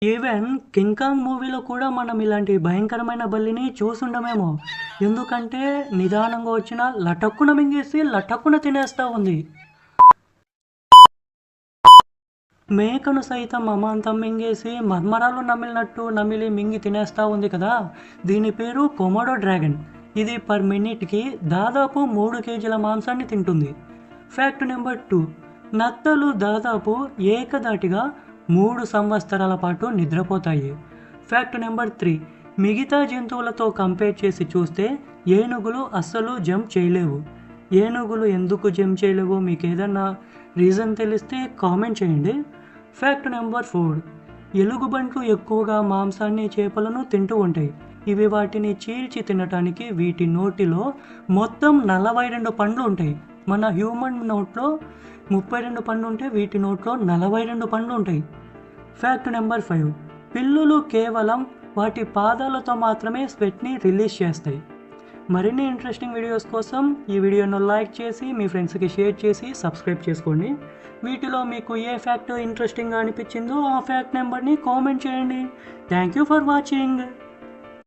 Even 'king Kong' మూవీలో కూడా మనం ఇలాంటి భయంకరమైన బల్లిని చూసుండమేమో. ఎందుకంటే నిదానంగా వచ్చినా లటక్కున మింగేసి లటక్కున తినేస్తా ఉంది. మేకను సైతం అమాంతం మింగేసి మర్మరాలు నమిలినట్టు నమిలి మింగి తినేస్తా ఉంది కదా! దీని పేరు కొమోడో డ్రాగన్. ఇది పర్ మినిట్‌కి దాదాపు 3 కేజీల మాంసాన్ని తింటుంది. Fact number 2. నత్తలు దాదాపు ఏకధాటిగా 3 సంవత్సరాల పాటు నిద్రపోతాయి. Fact number 3. మిగతా జంతువులతో కంపేర్ చేసి చూస్తే ఏనుగులు అస్సలు జంప్ చేయలేవు. ఏనుగులు ఎందుకు జంప్ చేయలేవో మీకేదన్నా రీజన్ తెలిస్తే కామెంట్ చేయండి. Fact number 4. ఎలుగుబంట్లు ఎక్కువగా మాంసాన్ని, చేపలను తింటూ ఉంటాయి. ఇవి వాటిని చీల్చి తినటానికి వీటి నోటిలో మొత్తం 42 పండ్లు ఉంటాయి. మన హ్యూమన్ నోట్లో 32 పండ్లు ఉంటే వీటి నోట్లో 42 పండ్లు ఉంటాయి. Fact number 5. పిల్లులు కేవలం వాటి పాదాలతో మాత్రమే స్వెట్‌ని రిలీజ్ చేస్తాయి. మరిన్ని ఇంట్రెస్టింగ్ వీడియోస్ కోసం ఈ వీడియోను లైక్ చేసి మీ ఫ్రెండ్స్‌కి షేర్ చేసి సబ్స్క్రైబ్ చేసుకోండి. వీటిలో మీకు ఏ ఫ్యాక్ట్ ఇంట్రెస్టింగ్‌గా అనిపించిందో ఆ ఫ్యాక్ట్ నెంబర్‌ని కామెంట్ చేయండి. Thank you for watching.